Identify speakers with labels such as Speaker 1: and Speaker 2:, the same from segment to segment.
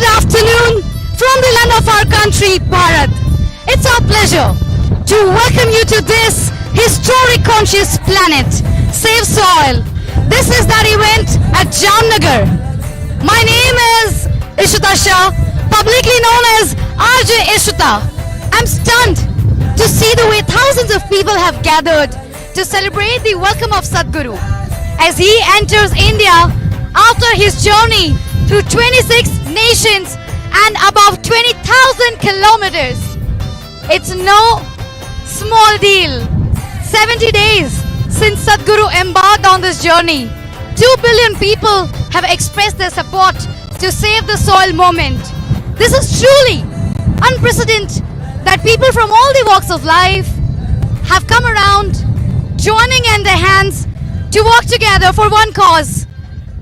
Speaker 1: good afternoon from the land of our country, Bharat. It's our pleasure to welcome you to this historic conscious planet, Save Soil. This is that event at Jamnagar. My name is Ishita Shah, publicly known as RJ Ishita. I'm stunned to see the way thousands of people have gathered to celebrate the welcome of Sadhguru as he enters India after his journey through 26 nations and above 20,000 kilometers. It's no small deal. 70 days since Sadhguru embarked on this journey, 2 billion people have expressed their support to save the soil movement. This is truly unprecedented that people from all the walks of life have come around, joining in their hands to work together for one cause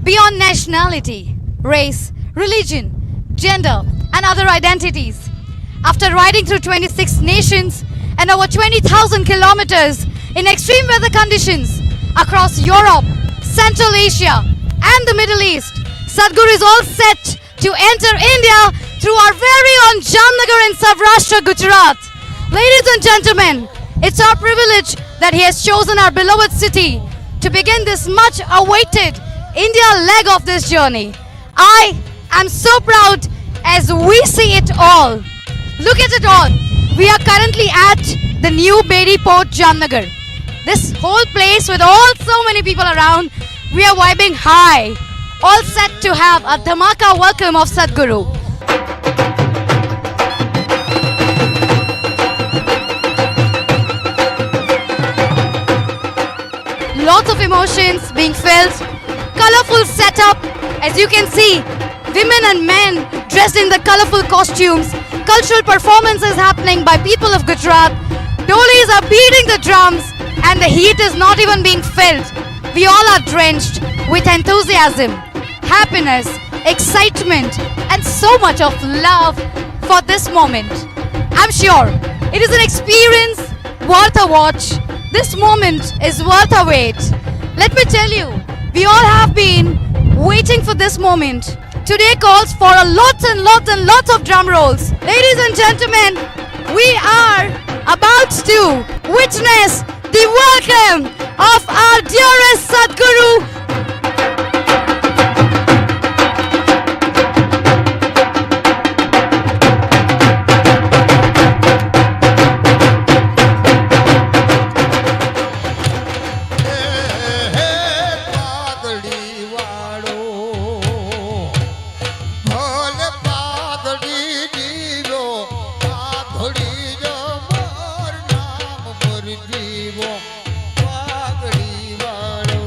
Speaker 1: beyond nationality, race, religion, gender, and other identities. After riding through 26 nations and over 20,000 kilometers in extreme weather conditions across Europe, Central Asia, and the Middle East, Sadhguru is all set to enter India through our very own Jamnagar in Saurashtra, Gujarat. Ladies and gentlemen, it's our privilege that he has chosen our beloved city to begin this much awaited India leg of this journey. I am so proud as we see it all. Look at it all. We are currently at the new Bedi Port Jamnagar. This whole place with so many people around, we are vibing high. All set to have a dhamaka welcome of Sadhguru. Lots of emotions being felt. Colorful setup. As you can see, women and men dressed in the colorful costumes. Cultural performances happening by people of Gujarat. Dolis are beating the drums and the heat is not even being felt. We all are drenched with enthusiasm, happiness, excitement, and so much of love for this moment. I'm sure it is an experience worth a watch. This moment is worth a wait. Let me tell you, we all have been waiting for this moment. Today calls for a lots and lots of drum rolls. Ladies and gentlemen, we are about to witness the welcome of our dearest Sadhguru.
Speaker 2: જીવો પાઘડી વાળો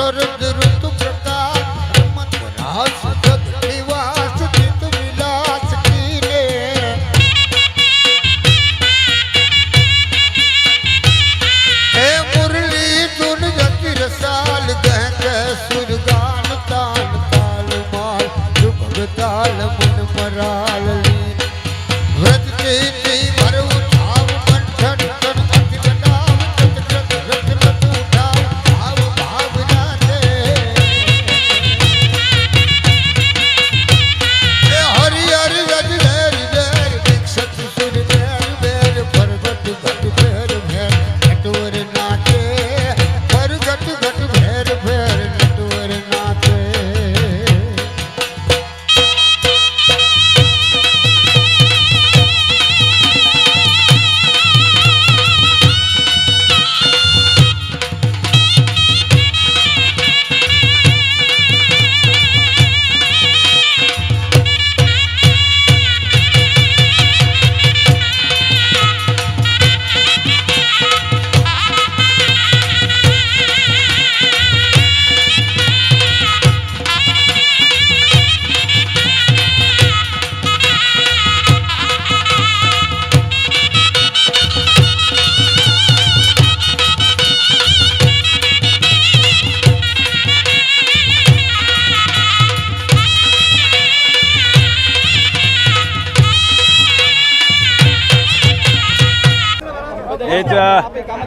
Speaker 2: शरद ऋतु प्रताप रमत रास जग निवास चित विलास कीने हे मुरली धुन जति रसाल गह गह सुर गान ताल ताल माल भगताल मन मराल लीन व्रत तेती भर उठाव मंथन तन अति बनाव तत कृत रत रत उठाव भाव भाव जाते हे हरि हरि रज धैर धैर दीक्षत सुर भैर भैर परगट घट भैर भैर नटवर नाचे परगट घट भैर भैर नटवर नाचे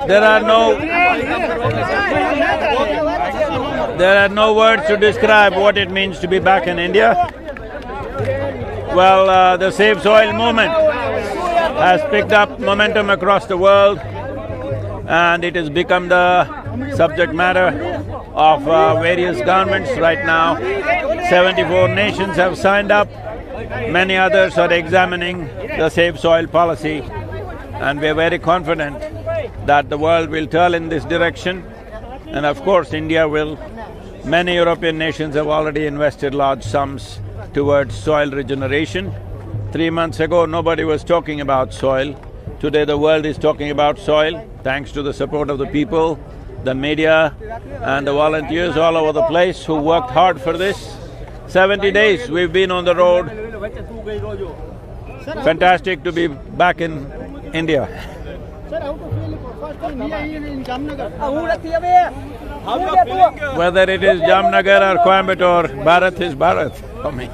Speaker 3: There are no words to describe what it means to be back in India. Well, the Save Soil movement has picked up momentum across the world and it has become the subject matter of various governments right now. 74 nations have signed up, many others are examining the Save Soil policy, and we are very confident that the world will turn in this direction, and of course India will. Many European nations have already invested large sums towards soil regeneration. 3 months ago, nobody was talking about soil. Today the world is talking about soil, thanks to the support of the people, the media and the volunteers all over the place who worked hard for this. 70 days we've been on the road. Fantastic to be back in India. Whether it is Jamnagar or Coimbatore, Bharat is Bharat for me.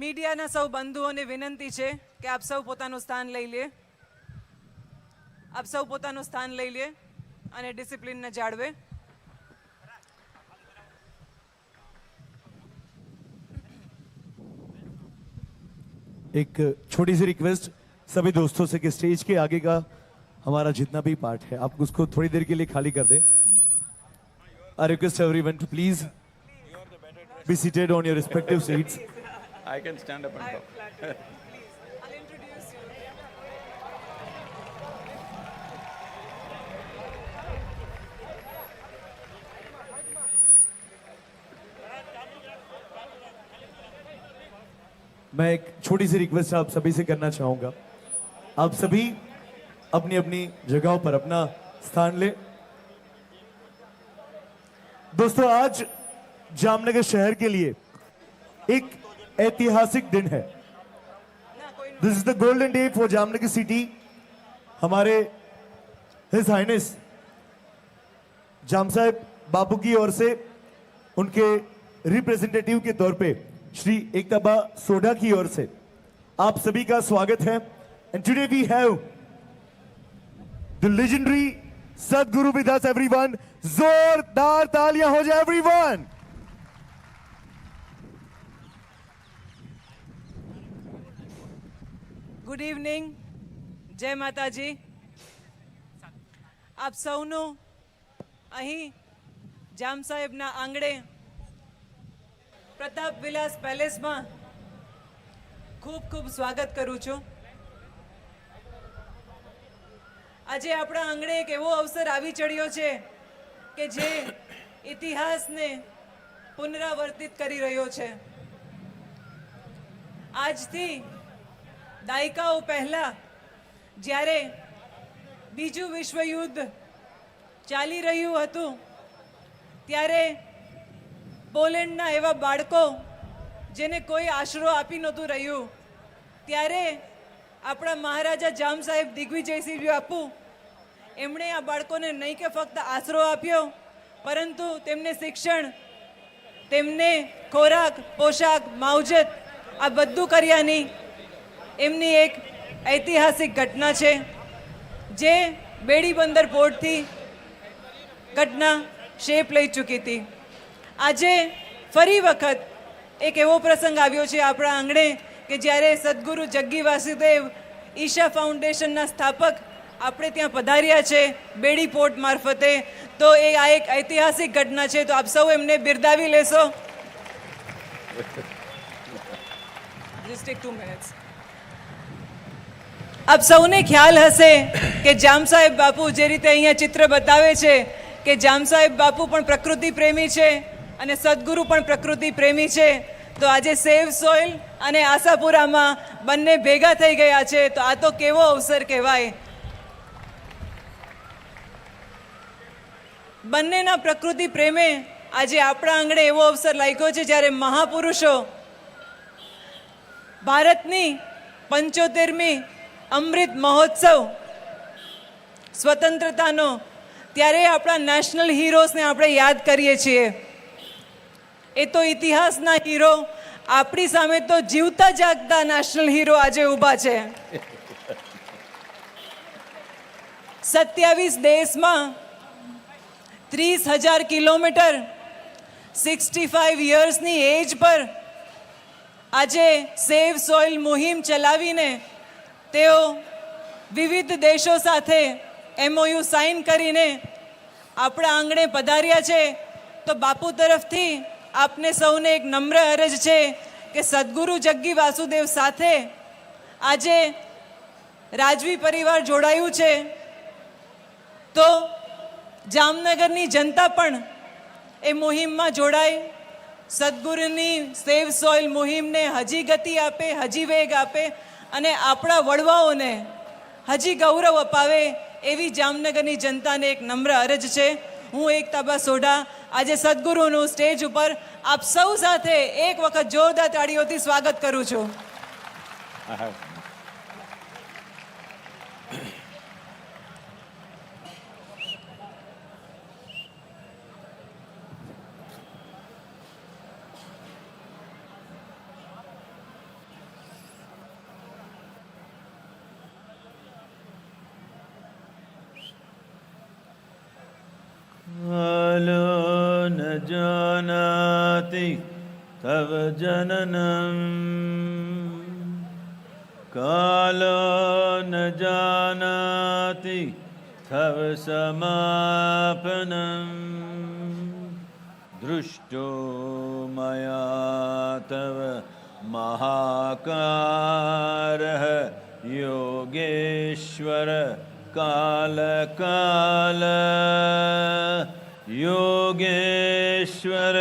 Speaker 4: મીડિયાના સૌ બંધુઓને વિનંતી છે કે આપ સૌ પોતાનું સ્થાન લઈ લે, આપ સૌ પોતાનું સ્થાન લઈ લે અને ડિસિપ્લિનને જાળવે.
Speaker 5: एक छोटी सी रिक्वेस्ट सभी दोस्तों से कि स्टेज के आगे का हमारा जितना भी पार्ट है आप उसको थोड़ी देर के लिए खाली कर दें. I request everyone to please be seated on your respective seats.
Speaker 3: I can stand up and talk.
Speaker 4: I'll introduce you.
Speaker 5: मैं एक छोटी सी रिक्वेस्ट आप सभी से करना चाहूंगा. आप सभी अपनी अपनी जगहों पर अपना स्थान ले. दोस्तों, आज जामनगर शहर के लिए एक ऐतिहासिक दिन है. This is the golden day for Jamnagar city. हमारे हिज हाइनेस जाम साहब बापू की ओर से उनके रिप्रेजेंटेटिव के तौर पे श्री एकताबा सोढा की ओर से आप सभी का स्वागत है. And today we have the legendary Sadhguru with us everyone. जोरदार तालियां हो जाए एवरीवन.
Speaker 4: ગુડ ઇવનિંગ, જય માતાજી. આપ સૌનું અહીં જામ સાહેબના આંગણે પ્રતાપ વિલાસ પેલેસમાં ખૂબ ખૂબ સ્વાગત કરું છું. આજે આપણા આંગણે એક એવો અવસર આવી ચડ્યો છે કે જે ઇતિહાસને પુનરાવર્તિત કરી રહ્યો છે. આજથી દાયકાઓ પહેલા જ્યારે બીજું વિશ્વયુદ્ધ ચાલી રહ્યું હતું ત્યારે પોલેન્ડના એવા બાળકો જેને કોઈ આશરો આપી નહોતું રહ્યું, ત્યારે આપણા મહારાજા જામ સાહેબ દિગ્વિજયસિંહ બાપુ એમણે આ બાળકોને નહીં કે ફક્ત આશરો આપ્યો, પરંતુ તેમને શિક્ષણ, તેમને ખોરાક, પોશાક, માવજત આ બધું કર્યાની એમની એક ઐતિહાસિક ઘટના છે જે બેડી બંદર પોર્ટથી ઘટના શેપ લઈ ચૂકી હતી. આજે ફરી વખત એક એવો પ્રસંગ આવ્યો છે આપણા આંગણે કે જ્યારે સદગુરુ જગ્ગી વાસુદેવ ઈશા ફાઉન્ડેશનના સ્થાપક આપણે ત્યાં પધાર્યા છે બેડી પોર્ટ મારફતે. તો એ આ એક ઐતિહાસિક ઘટના છે, તો આપ સૌ એમને બિરદાવી લેશો. Just take 2 minutes. આપ સૌને ખ્યાલ હશે કે જામ સાહેબ બાપુ જે રીતે અહીંયા ચિત્ર બતાવે છે કે જામ સાહેબ બાપુ પણ પ્રકૃતિ પ્રેમી છે અને સદગુરુ પણ પ્રકૃતિ પ્રેમી છે. તો આજે સેવ સોઇલ અને આશાપુરામાં બંને ભેગા થઈ ગયા છે, તો આ તો કેવો અવસર કહેવાય. બંનેના પ્રકૃતિ પ્રેમે આજે આપણા આંગણે એવો અવસર લાગ્યો છે જ્યારે મહાપુરુષો ભારતની 75મી અમૃત મહોત્સવ સ્વતંત્રતાનો, ત્યારે આપણા નેશનલ હીરોઝને આપણે યાદ કરીએ છીએ. એ તો ઇતિહાસના હીરો, આપણી સામે તો જીવતા જાગતા નેશનલ હીરો આજે ઊભા છે. 27 દેશમાં 30,000 કિલોમીટર 65 યર્સની એજ પર આજે સેવ સોઇલ મુહિમ ચલાવીને તેઓ વિવિધ દેશો સાથે MOU સાઇન કરીને આપણા આંગણે પધાર્યા છે. તો બાપુ તરફથી આપને સૌને એક નમ્ર અરજ છે કે સદગુરુ જગ્ગી વાસુદેવ સાથે આજે રાજવી પરિવાર જોડાયું છે, તો જામનગરની જનતા પણ એ મુહિમમાં જોડાય, સદગુરુની સેવ સોઇલ મુહિમને હજી ગતિ આપે, હજી વેગ આપે અને આપણા વડવાઓને હજી ગૌરવ અપાવે, એવી જામનગરની જનતાને એક નમ્ર અરજ છે. હું એક તાબા સોઢા આજે સદગુરુનું સ્ટેજ ઉપર આપ સૌ સાથે એક વખત જોરદાર તાળીઓથી સ્વાગત કરું છું.
Speaker 3: कालो न जानाति तव जननं, कालो न जानाति तव समापनं, दृष्टो मया तव महाकारः योगेश्वर काल काल, योगेश्वर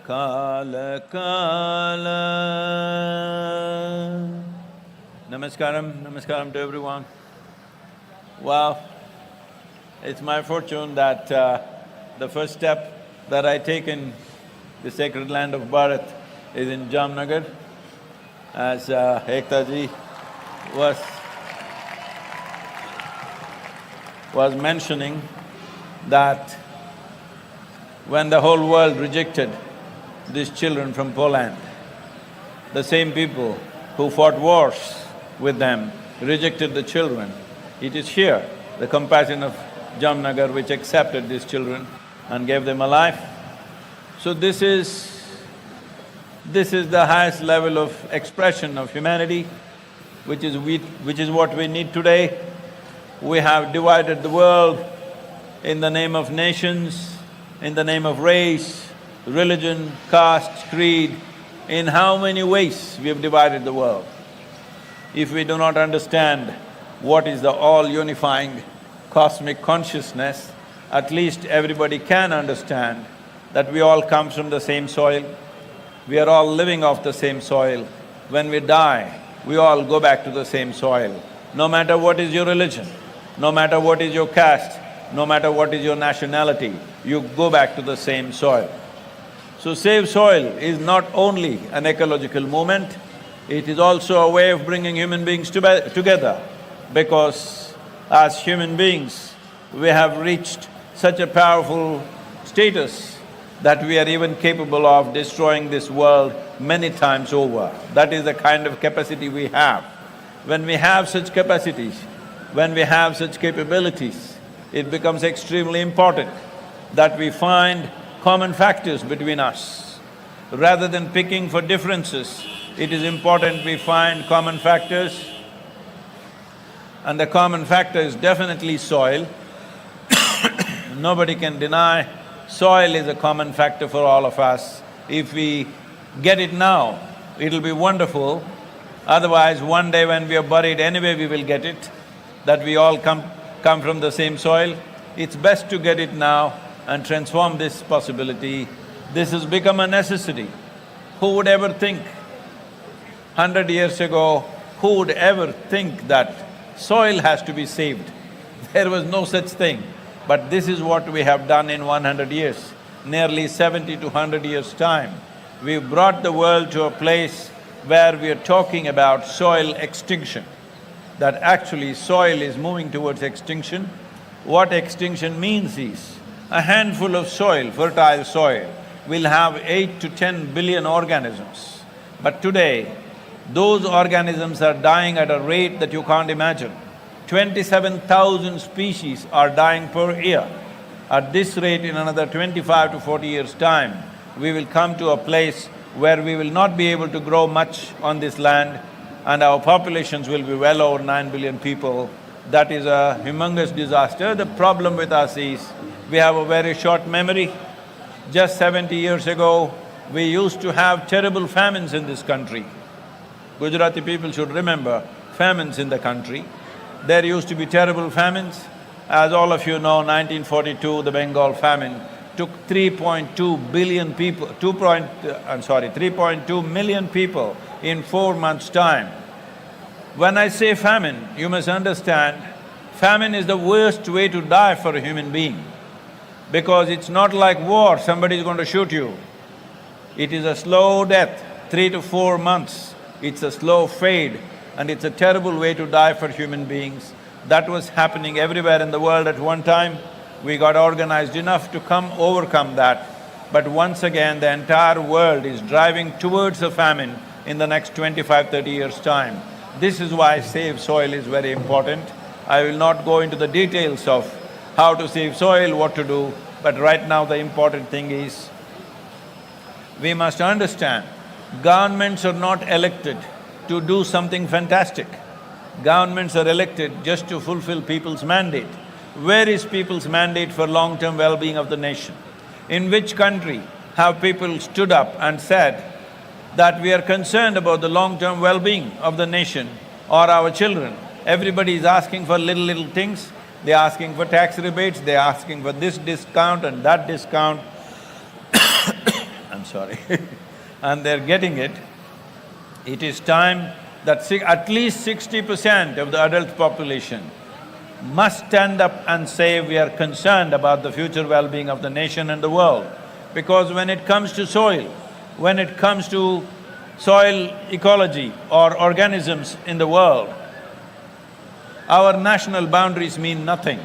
Speaker 3: काल काल. Namaskaram to everyone. Wow, it's my fortune that the first step that I take in the sacred land of Bharat is in Jamnagar, as Ekta ji was mentioning that when the whole world rejected these children from Poland, the same people who fought wars with them rejected the children. It is here the compassion of Jamnagar which accepted these children and gave them a life. So this is the highest level of expression of humanity, which is what we need today. We have divided the world in the name of nations, in the name of race, religion, caste, creed. In how many ways we have divided the world? If we do not understand what is the all-unifying cosmic consciousness, at least everybody can understand that we all come from the same soil, we are all living off the same soil. When we die, we all go back to the same soil. No matter what is your religion, no matter what is your caste, no matter what is your nationality, you go back to the same soil. So Save Soil is not only an ecological movement, it is also a way of bringing human beings together, because as human beings, we have reached such a powerful status that we are even capable of destroying this world many times over. That is the kind of capacity we have. When we have such capacities, when we have such capabilities, it becomes extremely important that we find common factors between us. Rather than picking for differences, it is important we find common factors, and the common factor is definitely soil. Nobody can deny soil is a common factor for all of us. If we get it now, it'll be wonderful. Otherwise, one day when we are buried, anyway we will get it, that we all come from the same soil. It's best to get it now and transform this possibility. This has become a necessity. Who would ever think, 100 years ago, who would ever think that soil has to be saved? There was no such thing. But this is what we have done in 100 years, nearly 70 to 100 years' time. We've brought the world to a place where we are talking about soil extinction, that actually soil is moving towards extinction. What extinction means is, a handful of soil, fertile soil, will have 8 to 10 billion organisms. But today, those organisms are dying at a rate that you can't imagine. 27,000 species are dying per year. At this rate, in another 25 to 40 years' time, we will come to a place where we will not be able to grow much on this land, and our populations will be well over 9 billion people. That is a humongous disaster. The problem with us is, we have a very short memory. Just 70 years ago, we used to have terrible famines in this country. Gujarati people should remember famines in the country. There used to be terrible famines. As all of you know, 1942, the Bengal famine took 3.2 billion people… 3.2 million people in 4 months' time. When I say famine, you must understand, famine is the worst way to die for a human being, because it's not like war, somebody is going to shoot you. It is a slow death, 3 to 4 months. It's a slow fade, and it's a terrible way to die for human beings. That was happening everywhere in the world at one time. We got organized enough to overcome that. But once again, the entire world is driving towards a famine in the next 25–30 years' time. This is why Save Soil is very important. I will not go into the details of how to save soil, what to do, but right now the important thing is, we must understand, governments are not elected to do something fantastic. Governments are elected just to fulfill people's mandate. Where is people's mandate for long-term well-being of the nation? In which country have people stood up and said that we are concerned about the long-term well-being of the nation or our children? Everybody is asking for little things. They're asking for tax rebates, they're asking for this discount and that discount. I'm sorry and they're getting it. It is time that at least 60% of the adult population must stand up and say we are concerned about the future well-being of the nation and the world. Because when it comes to soil, when it comes to soil ecology or organisms in the world, our national boundaries mean nothing.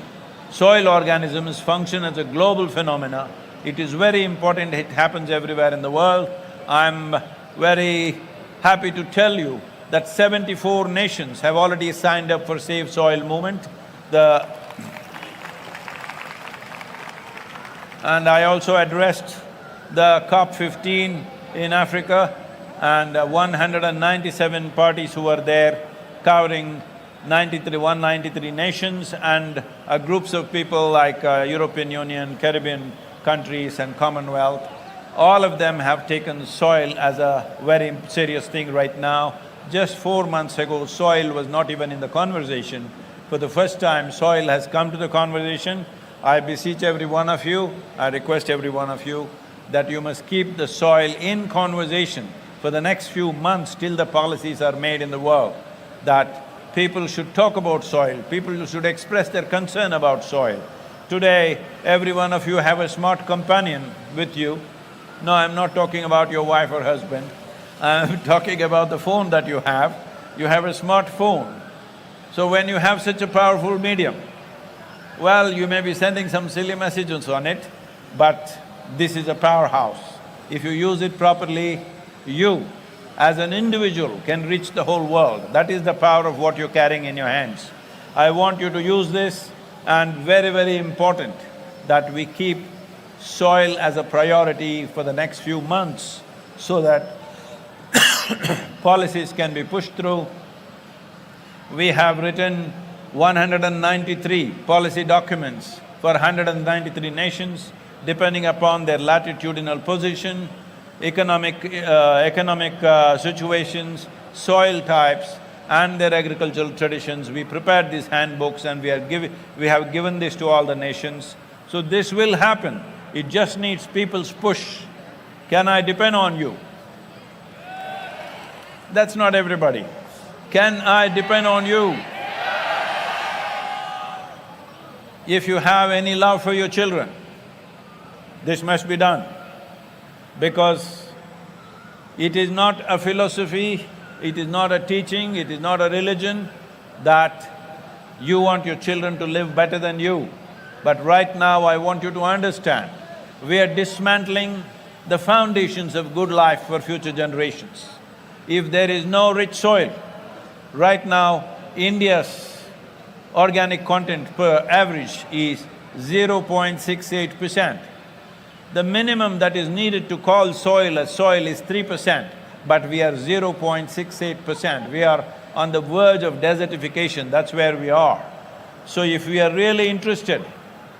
Speaker 3: Soil organisms function as a global phenomena. It is very important, it happens everywhere in the world. I'm very happy to tell you that 74 nations have already signed up for Save Soil movement. And I also addressed the COP15 in Africa, and 197 parties who were there, covering 193 nations, and groups of people like European Union, Caribbean countries and Commonwealth. All of them have taken soil as a very serious thing right now. Just 4 months ago, soil was not even in the conversation. For the first time, soil has come to the conversation. I beseech every one of you, I request every one of you that you must keep the soil in conversation for the next few months till the policies are made in the world, that people should talk about soil, people should express their concern about soil. Today, every one of you have a smart companion with you. No, I'm not talking about your wife or husband. I'm talking about the phone that you have. You have a smartphone. So when you have such a powerful medium, well, you may be sending some silly messages on it, but this is a powerhouse. If you use it properly, you, as an individual, can reach the whole world. That is the power of what you're carrying in your hands. I want you to use this, and very, very important that we keep soil as a priority for the next few months so that policies can be pushed through. We have written 193 policy documents for 193 nations, depending upon their latitudinal position, economic situations, soil types and their agricultural traditions. We prepared these handbooks and we have given this to all the nations. So this will happen. It just needs people's push. Can I depend on you? That's not everybody. Can I depend on you? If you have any love for your children, this must be done, because it is not a philosophy, it is not a teaching, it is not a religion that you want your children to live better than you. But right now I want you to understand, we are dismantling the foundations of good life for future generations. If there is no rich soil, right now India's organic content per average is 0.68%. The minimum that is needed to call soil as soil is 3%, but we are 0.68%. We are on the verge of desertification, that's where we are. So if we are really interested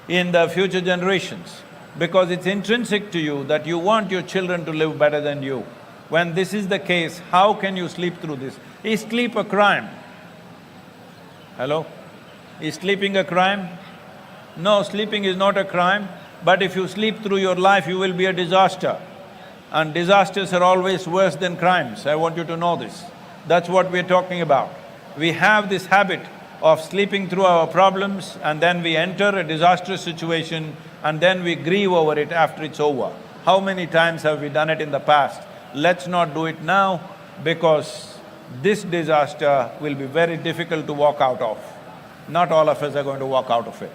Speaker 3: in the future generations, because it's intrinsic to you that you want your children to live better than you, when this is the case, how can you sleep through this? Is sleep a crime? Hello? Is sleeping a crime? No, sleeping is not a crime, but if you sleep through your life, you will be a disaster. And disasters are always worse than crimes, I want you to know this. That's what we're talking about. We have this habit of sleeping through our problems and then we enter a disastrous situation and then we grieve over it after it's over. How many times have we done it in the past? Let's not do it now, because this disaster will be very difficult to walk out of. Not all of us are going to walk out of it,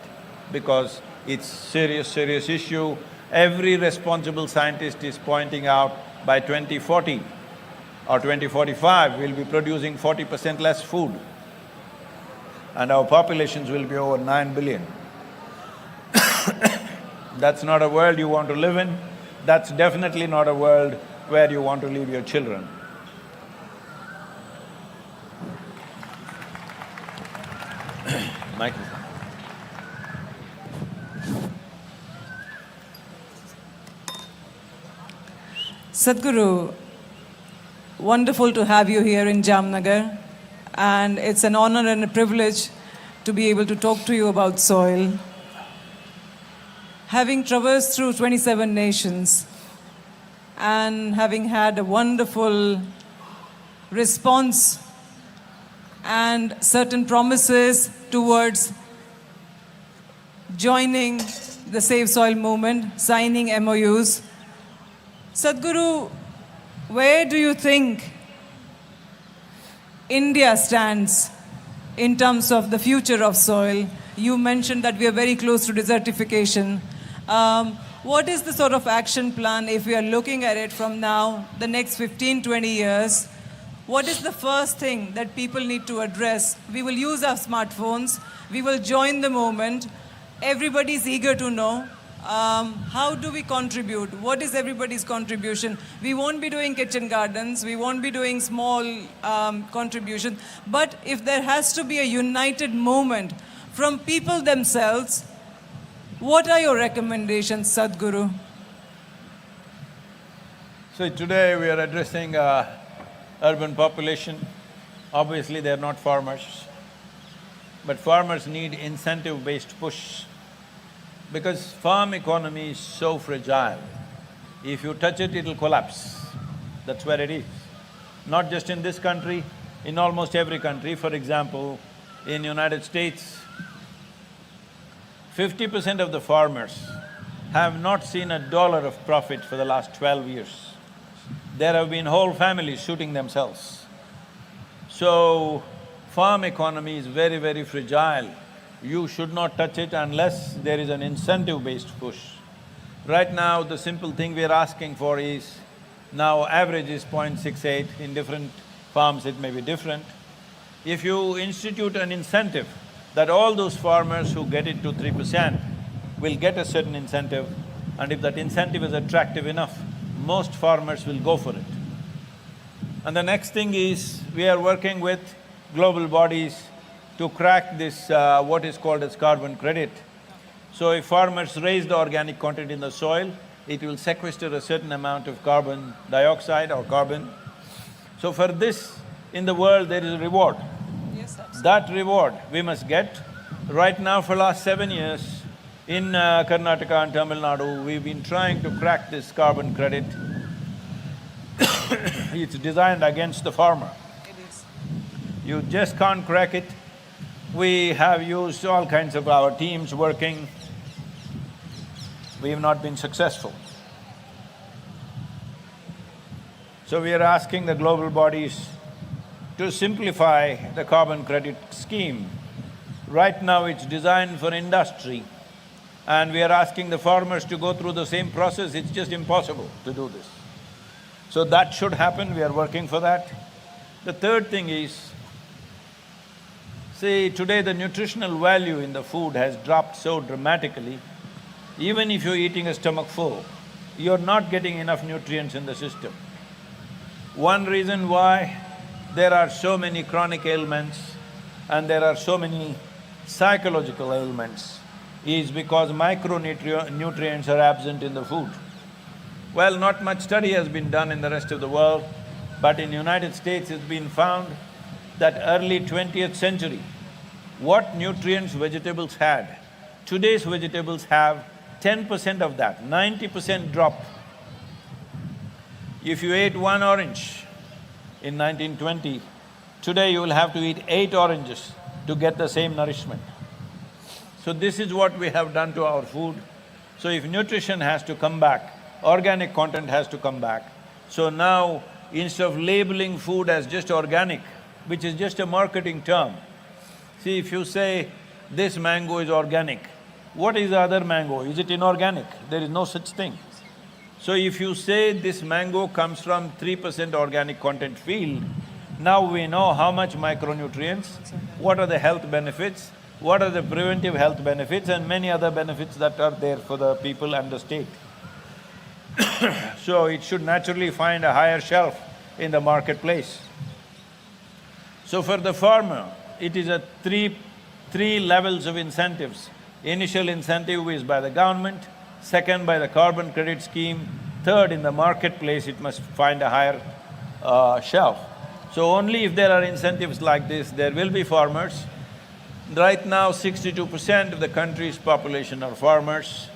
Speaker 3: because it's serious issue. Every responsible scientist is pointing out by 2040 or 2045, we'll be producing 40% less food and our populations will be over 9 billion. That's not a world you want to live in. That's definitely not a world where you want to leave your children. Michael.
Speaker 4: Sadhguru, wonderful to have you here in Jamnagar, and it's an honor and a privilege to be able to talk to you about soil. Having traversed through 27 nations and having had a wonderful response and certain promises towards joining the Save Soil movement, signing MOUs, Sadhguru, where do you think India stands in terms of the future of soil? You mentioned that we are very close to desertification. What is the sort of action plan if we are looking at it from now, the next 15, 20 years? What is the first thing that people need to address? We will use our smartphones, we will join the movement. Everybody is eager to know. how do we contribute? What is everybody's contribution? We won't be doing kitchen gardens, we won't be doing small contribution, but if there has to be a united movement from people themselves, what are your recommendations, Sadhguru?
Speaker 3: So today we are addressing urban population. Obviously they are not farmers, but farmers need incentive-based push because farm economy is so fragile. If you touch it, it'll collapse. That's where it is. Not just in this country, in almost every country. For example, in United States, 50% of the farmers have not seen a dollar of profit for the last 12 years. There have been whole families shooting themselves. So, farm economy is very, very fragile. You should not touch it unless there is an incentive-based push. Right now, the simple thing we are asking for is, now average is 0.68, in different farms it may be different. If you institute an incentive that all those farmers who get it to 3% will get a certain incentive, and if that incentive is attractive enough, most farmers will go for it. And the next thing is, we are working with global bodies to crack this what is called as carbon credit. So if farmers raise the organic content in the soil, it will sequester a certain amount of carbon dioxide or carbon. So for this, in the world there is a reward.
Speaker 4: Yes, absolutely.
Speaker 3: That reward we must get. Right now for last 7 years, in Karnataka and Tamil Nadu, we've been trying to crack this carbon credit. It's designed against the farmer.
Speaker 4: It is.
Speaker 3: You just can't crack it. We have used all kinds of our teams working. We have not been successful. So we are asking the global bodies to simplify the carbon credit scheme. Right now it's designed for industry, and we are asking the farmers to go through the same process. It's just impossible to do this. So that should happen, we are working for that. The third thing is, see, today the nutritional value in the food has dropped so dramatically. Even if you're eating a stomach full, you're not getting enough nutrients in the system. One reason why there are so many chronic ailments and there are so many psychological ailments is because micronutrients are absent in the food. Well, not much study has been done in the rest of the world, but in United States it's been found that early 20th century, what nutrients vegetables had, today's vegetables have 10% of that, 90% drop. If you ate one orange in 1920, today you will have to eat 8 oranges to get the same nourishment. So this is what we have done to our food. So if nutrition has to come back, organic content has to come back. So now, instead of labeling food as just organic, which is just a marketing term, see, if you say, this mango is organic, what is the other mango? Is it inorganic? There is no such thing. So if you say this mango comes from 3% organic content field, now we know how much micronutrients, what are the health benefits, what are the preventive health benefits, and many other benefits that are there for the people and the state. So it should naturally find a higher shelf in the marketplace. So for the farmer, it is a three levels of incentives. Initial incentive is by the government, second by the carbon credit scheme, third in the marketplace it must find a higher shelf. So only if there are incentives like this, there will be farmers. Right now 62% of the country's population are farmers,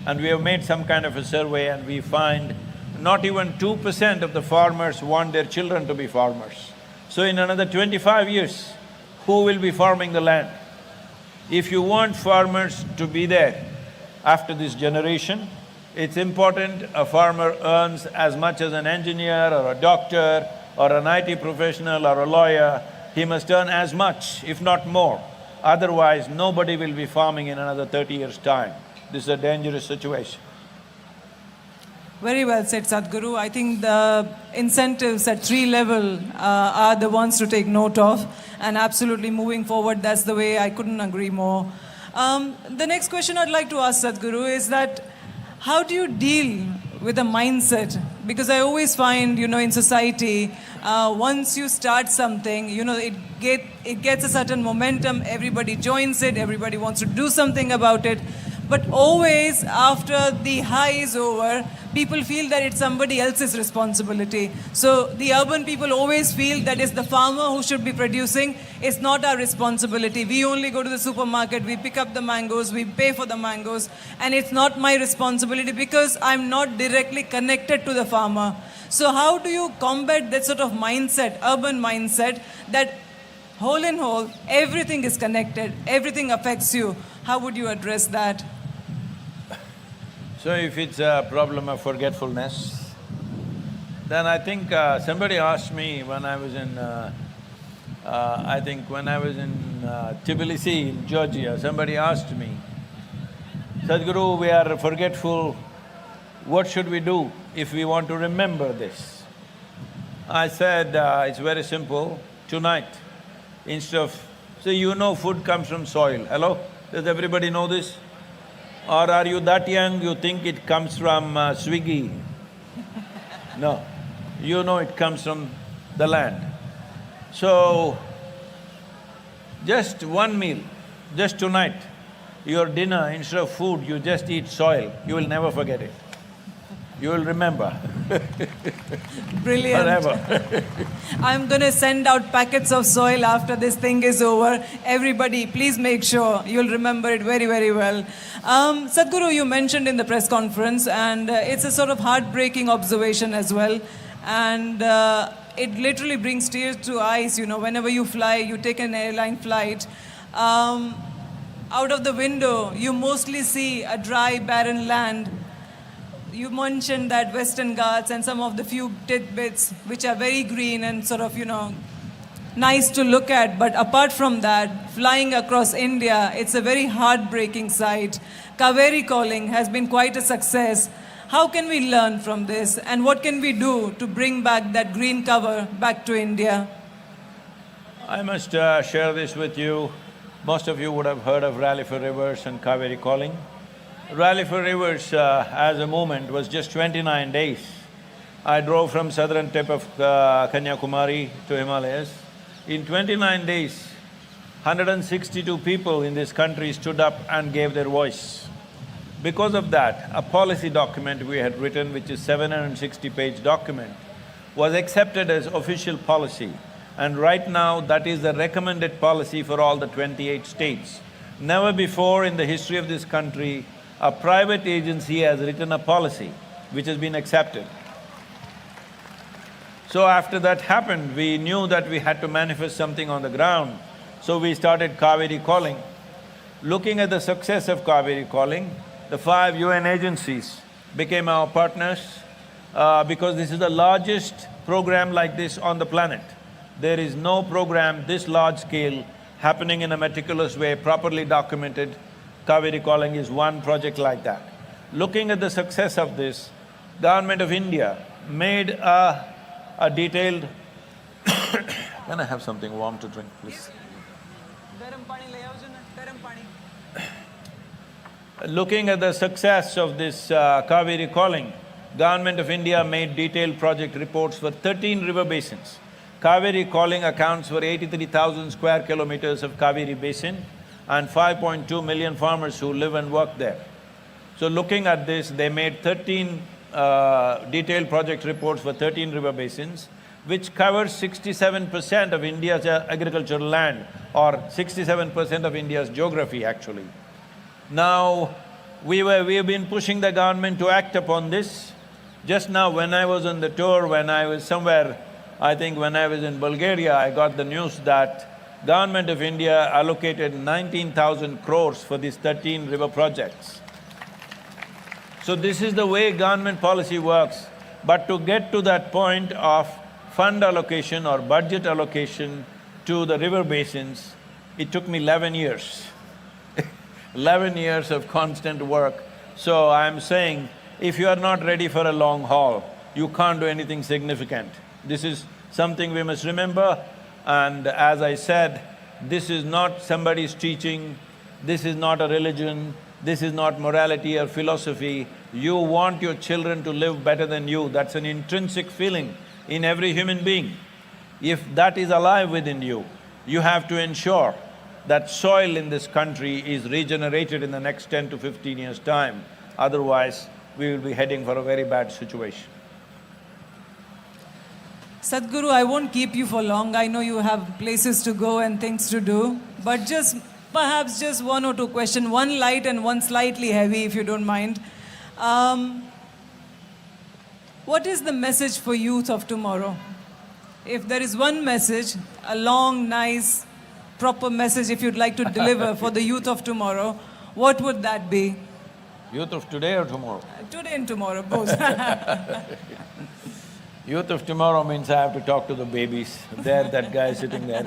Speaker 3: and we have made some kind of a survey and we find not even 2% of the farmers want their children to be farmers. So in another 25 years, who will be farming the land? If you want farmers to be there after this generation, it's important a farmer earns as much as an engineer or a doctor or an IT professional or a lawyer. He must earn as much, if not more. Otherwise, nobody will be farming in another 30 years' time. This is a dangerous situation.
Speaker 4: Very well said, Sadhguru. I think the incentives at 3 level are the ones to take note of, and absolutely moving forward, that's the way. I couldn't agree more. The next question I'd like to ask Sadhguru is that how do you deal with a mindset? Because I always find, in society, once you start something, it gets a certain momentum, everybody joins it, everybody wants to do something about it. But always after the high is over, people feel that it's somebody else's responsibility. So the urban people always feel that it's the farmer who should be producing. It's not our responsibility. We only go to the supermarket, we pick up the mangoes, we pay for the mangoes, and it's not my responsibility because I'm not directly connected to the farmer. So how do you combat that sort of mindset, urban mindset, that whole in whole, everything is connected, everything affects you? How would you address that?
Speaker 3: So if it's a problem of forgetfulness, then I think somebody asked me when I was in, Tbilisi in Georgia, somebody asked me, Sadhguru, we are forgetful, what should we do if we want to remember this? I said, it's very simple, tonight, instead of… So food comes from soil, hello? Does everybody know this? Or are you that young, you think it comes from Swiggy? No, it comes from the land. So, just one meal, just tonight, your dinner, instead of food, you just eat soil, you will never forget it. You will remember.
Speaker 4: Brilliant.
Speaker 3: Forever.
Speaker 4: I'm gonna send out packets of soil after this thing is over. Everybody, please make sure you'll remember it very, very well. Sadhguru, you mentioned in the press conference, and it's a sort of heartbreaking observation as well. And it literally brings tears to eyes, whenever you fly, you take an airline flight. Out of the window, you mostly see a dry, barren land. You mentioned that Western Ghats and some of the few tidbits which are very green and sort of, nice to look at. But apart from that, flying across India, it's a very heartbreaking sight. Kaveri calling has been quite a success. How can we learn from this? And what can we do to bring back that green cover back to India?
Speaker 3: I must share this with you. Most of you would have heard of Rally for Rivers and Kaveri calling. Rally for Rivers as a movement was just 29 days. I drove from southern tip of Kanyakumari to Himalayas. In 29 days, 162 people in this country stood up and gave their voice. Because of that, a policy document we had written, which is 760-page document, was accepted as official policy. And right now, that is the recommended policy for all the 28 states. Never before in the history of this country, a private agency has written a policy which has been accepted. So after that happened, we knew that we had to manifest something on the ground, so we started Kaveri Calling. Looking at the success of Kaveri Calling, the 5 UN agencies became our partners because this is the largest program like this on the planet. There is no program this large scale happening in a meticulous way, properly documented. Kaveri Calling is one project like that. Looking at the success of this, Government of India made a detailed… Can I have something warm to drink, please? Looking at the success of this Kaveri Calling, Government of India made detailed project reports for 13 river basins. Kaveri Calling accounts for 83,000 square kilometers of Kaveri Basin and 5.2 million farmers who live and work there. So looking at this, they made 13 detailed project reports for 13 river basins, which covers 67% of India's agricultural land, or 67% of India's geography actually. Now, we have been pushing the government to act upon this. Just now when I was on the tour, when I was somewhere, I think when I was in Bulgaria, I got the news that Government of India allocated 19,000 crores for these 13 river projects. So this is the way government policy works. But to get to that point of fund allocation or budget allocation to the river basins, it took me 11 years. 11 years of constant work. So I'm saying, if you are not ready for a long haul, you can't do anything significant. This is something we must remember, and as I said, this is not somebody's teaching, This is not a religion, this is not morality or philosophy. You want your children to live better than you, that's an intrinsic feeling in every human being. If that is alive within you, you have to ensure that soil in this country is regenerated in the next 10 to 15 years' time. Otherwise, we will be heading for a very bad situation.
Speaker 4: Sadhguru, I won't keep you for long. I know you have places to go and things to do. But perhaps just one or two questions, one light and one slightly heavy, if you don't mind. What is the message for youth of tomorrow? If there is one message, a long, nice, proper message if you'd like to deliver for the youth of tomorrow, what would that be?
Speaker 3: Youth of today or tomorrow?
Speaker 4: Today and tomorrow, both.
Speaker 3: Youth of tomorrow means I have to talk to the babies. There, that guy sitting there.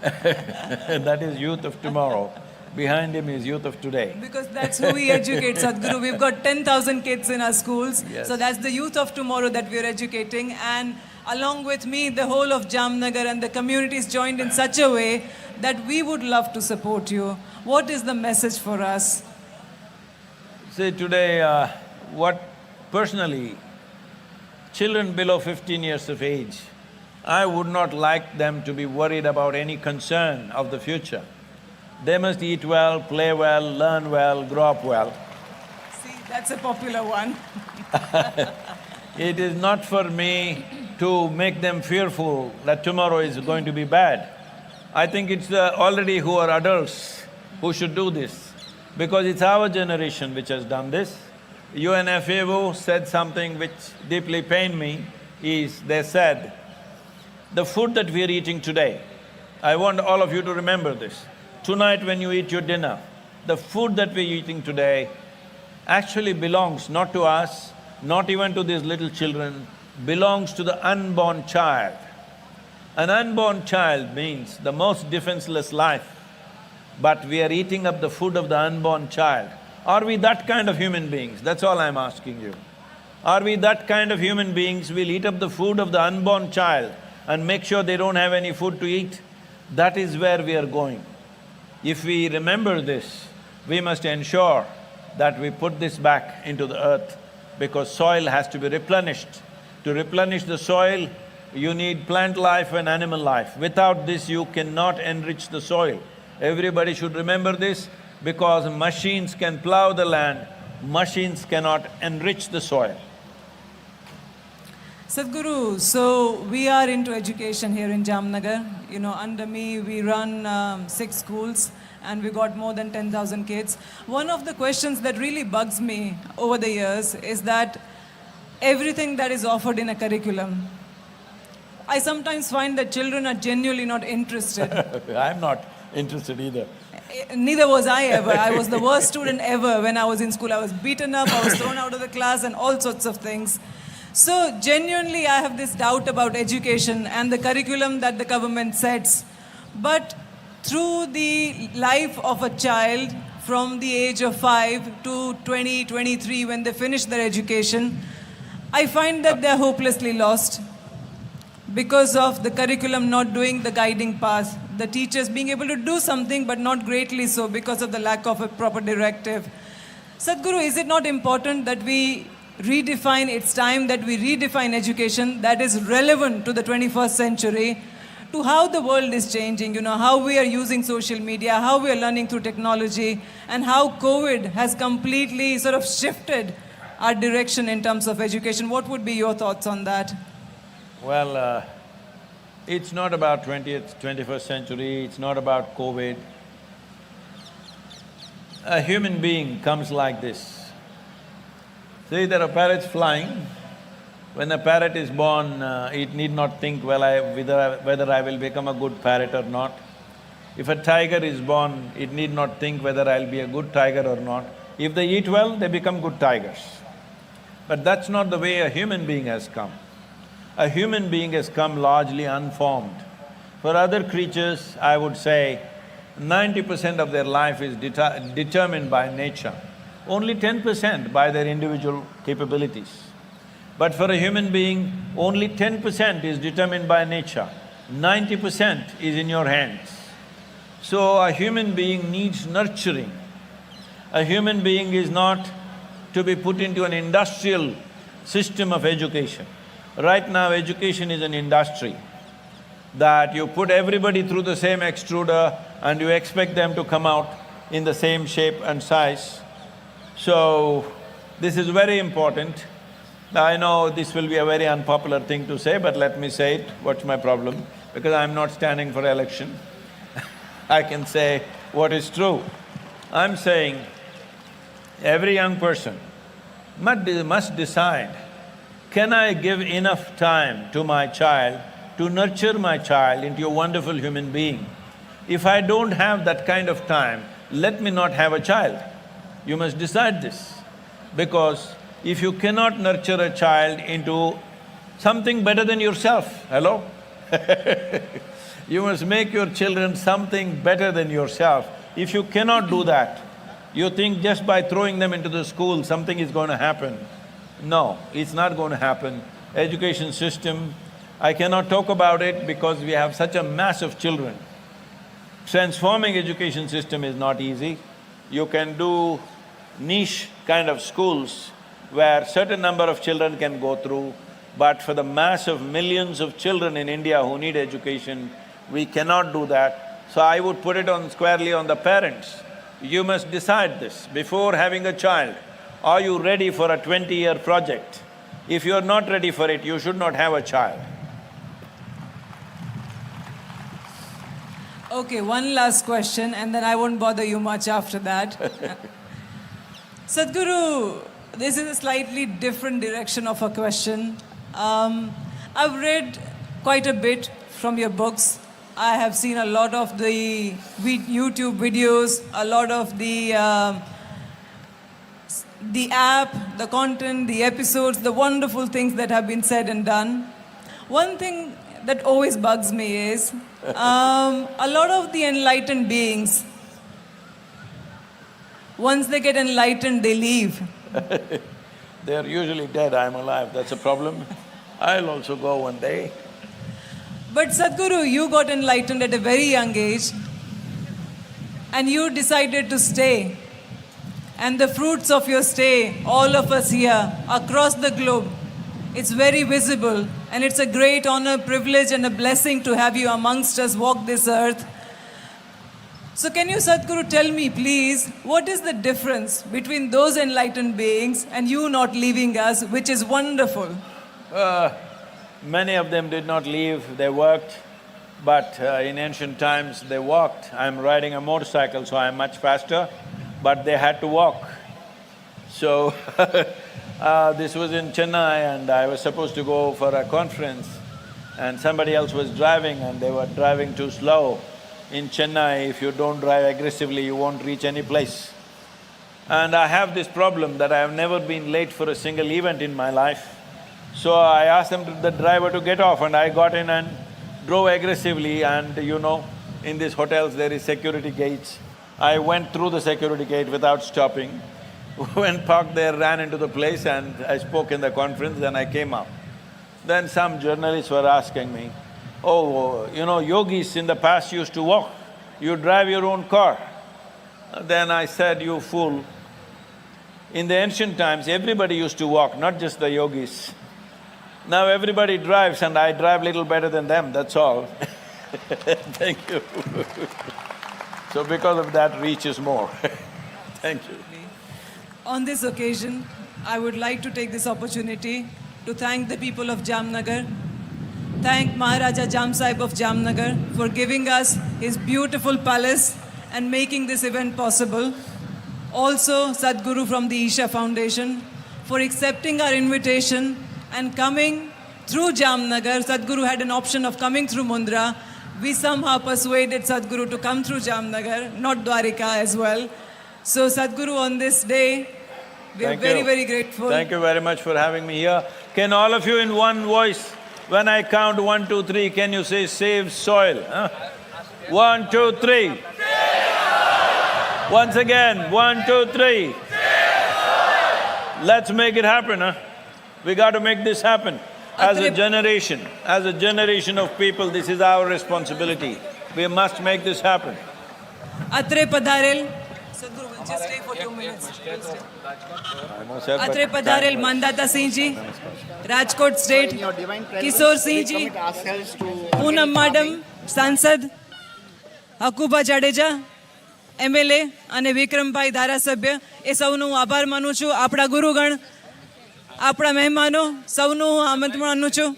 Speaker 3: That is youth of tomorrow. Behind him is youth of today.
Speaker 4: Because that's who we educate, Sadhguru. We've got 10,000 kids in our schools.
Speaker 3: Yes.
Speaker 4: So that's the youth of tomorrow that we're educating. And along with me, the whole of Jamnagar and the community is joined in such a way that we would love to support you. What is the message for us?
Speaker 3: See, today, personally, children below 15 years of age, I would not like them to be worried about any concern of the future. They must eat well, play well, learn well, grow up well.
Speaker 4: See, that's a popular one.
Speaker 3: It is not for me to make them fearful that tomorrow is going to be bad. I think it's already who are adults who should do this, because it's our generation which has done this. UNFAO said something which deeply pained me, they said, the food that we are eating today, I want all of you to remember this. Tonight when you eat your dinner, the food that we're eating today actually belongs not to us, not even to these little children, belongs to the unborn child. An unborn child means the most defenseless life, but we are eating up the food of the unborn child. Are we that kind of human beings? That's all I'm asking you. Are we that kind of human beings, we'll eat up the food of the unborn child and make sure they don't have any food to eat? That is where we are going. If we remember this, we must ensure that we put this back into the earth, because soil has to be replenished. To replenish the soil, you need plant life and animal life. Without this, you cannot enrich the soil. Everybody should remember this, because machines can plow the land, machines cannot enrich the soil.
Speaker 4: Sadhguru, so we are into education here in Jamnagar. You know, under me, we run 6 schools and we got more than 10,000 kids. One of the questions that really bugs me over the years is that everything that is offered in a curriculum, I sometimes find that children are genuinely not interested.
Speaker 3: I'm not interested either.
Speaker 4: Neither was I ever. I was the worst student ever when I was in school. I was beaten up, I was thrown out of the class and all sorts of things. So genuinely I have this doubt about education and the curriculum that the government sets. But through the life of a child from the age of 5 to 20, 23, when they finish their education, I find that they're hopelessly lost because of the curriculum not doing the guiding path, the teachers being able to do something but not greatly so because of the lack of a proper directive. Sadhguru, is it not important that we redefine, it's time that we redefine education that is relevant to the 21st century, to how the world is changing, you know, how we are using social media, how we are learning through technology, and how COVID has completely sort of shifted our direction in terms of education. What would be your thoughts on that?
Speaker 3: Well, it's not about 21st century, it's not about COVID. A human being comes like this. See, there are parrots flying. When a parrot is born, it need not think, well, whether I will become a good parrot or not. If a tiger is born, it need not think whether I'll be a good tiger or not. If they eat well, they become good tigers. But that's not the way a human being has come. A human being has come largely unformed. For other creatures, I would say 90% of their life is determined by nature, only 10% by their individual capabilities. But for a human being, only 10% is determined by nature, 90% is in your hands. So a human being needs nurturing. A human being is not to be put into an industrial system of education. Right now, education is an industry that you put everybody through the same extruder and you expect them to come out in the same shape and size. So, this is very important. I know this will be a very unpopular thing to say, but let me say it, what's my problem? Because I'm not standing for election. I can say what is true. I'm saying every young person must decide, can I give enough time to my child to nurture my child into a wonderful human being? If I don't have that kind of time, let me not have a child. You must decide this, because if you cannot nurture a child into something better than yourself, hello? You must make your children something better than yourself. If you cannot do that, you think just by throwing them into the school something is going to happen. No, it's not going to happen. Education system, I cannot talk about it because we have such a mass of children. Transforming education system is not easy. You can do niche kind of schools where certain number of children can go through, but for the mass of millions of children in India who need education, we cannot do that. So I would put it on squarely on the parents. You must decide this before having a child. Are you ready for a 20-year project? If you're not ready for it, you should not have a child.
Speaker 4: Okay, one last question and then I won't bother you much after that. Sadhguru, this is a slightly different direction of a question. I've read quite a bit from your books. I have seen a lot of the YouTube videos, a lot of the app, the content, the episodes, the wonderful things that have been said and done. One thing that always bugs me is, a lot of the enlightened beings, once they get enlightened, they leave.
Speaker 3: They're usually dead, I'm alive, that's a problem. I'll also go one day.
Speaker 4: But Sadhguru, you got enlightened at a very young age and you decided to stay. And the fruits of your stay, all of us here, across the globe, it's very visible and it's a great honor, privilege and a blessing to have you amongst us walk this earth. So can you, Sadhguru, tell me please, what is the difference between those enlightened beings and you not leaving us, which is wonderful?
Speaker 3: Many of them did not leave, they worked, but in ancient times they walked. I'm riding a motorcycle, so I'm much faster, but they had to walk. So this was in Chennai and I was supposed to go for a conference and somebody else was driving and they were driving too slow. In Chennai, if you don't drive aggressively, you won't reach any place. And I have this problem that I have never been late for a single event in my life. So I asked the driver to get off and I got in and drove aggressively and you know, in these hotels there is security gates. I went through the security gate without stopping, went parked there, ran into the place and I spoke in the conference, then I came up. Then some journalists were asking me, oh, you know, yogis in the past used to walk, you drive your own car. Then I said, you fool, in the ancient times everybody used to walk, not just the yogis. Now everybody drives and I drive little better than them, that's all. Thank you. So because of that, reach is more. Thank you.
Speaker 4: On this occasion, I would like to take this opportunity to thank the people of Jamnagar, thank Maharaja Jam Sahib of Jamnagar for giving us his beautiful palace and making this event possible. Also, Sadhguru from the Isha Foundation for accepting our invitation and coming through Jamnagar. Sadhguru had an option of coming through Mundra. We somehow persuaded Sadhguru to come through Jamnagar, not Dwarika as well. So Sadhguru, on this day, we are very, very grateful.
Speaker 3: Thank you very much for having me here. Can all of you in one voice, when I count 1, 2, 3, can you say save soil? Huh? 1, 2, 3. Once again, 1, 2, 3. Let's make it happen, huh? We got to make this happen. As a generation of people, this is our responsibility. We must make this happen.
Speaker 4: અત્રે પધારેલ અત્રે પધારેલ માનદાતાસિંહજી, Rajkot state કિશોરસિંહજી, પૂનમ madam સાંસદ, Hakubha Jadeja MLA અને વિક્રમભાઈ ધારાસભ્ય, એ સૌનો હું આભાર માનું છું. આપણા ગુરુગણ, આપણા મહેમાનો સૌનું હું આમંત્રણ માનું છું.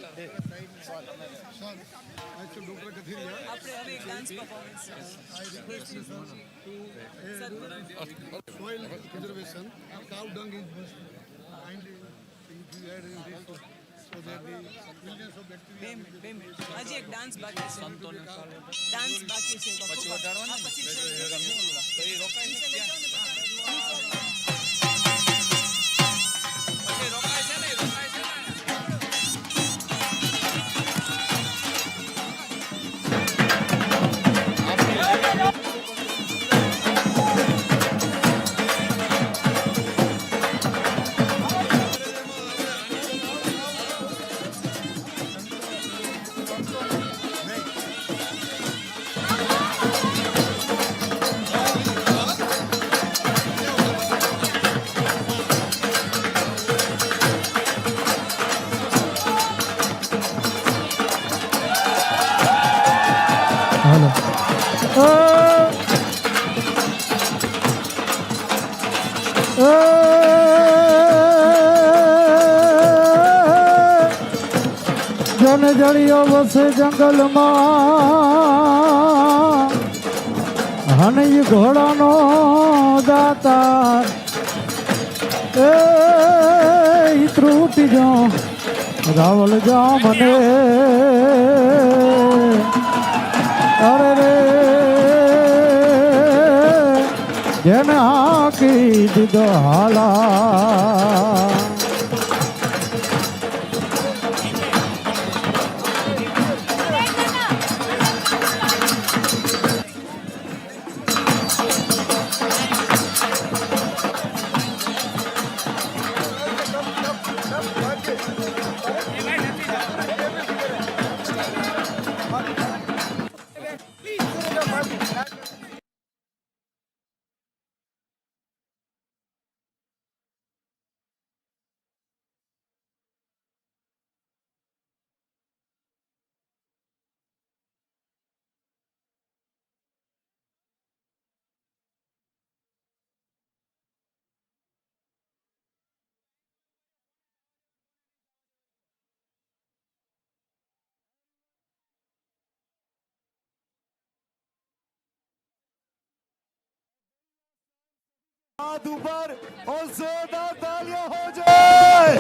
Speaker 6: Soil conservation, cow dung is must kindly if you add in this so that the millions of bacteria.
Speaker 4: હજી એક ડાન્સ બાકી છે, ડાન્સ બાકી છે. પછી વધારવાનો પછી રોકાય છે
Speaker 7: જન જળિયો વસે જંગલમાં, હનઈ ઘોડાનો દાતાર, એ ત્રુટી જો રાવલ જા મને, અરે રે જેને હાકી દીધો હાલા.
Speaker 5: हाथ ऊपर और जोरदार तालियां हो जाए.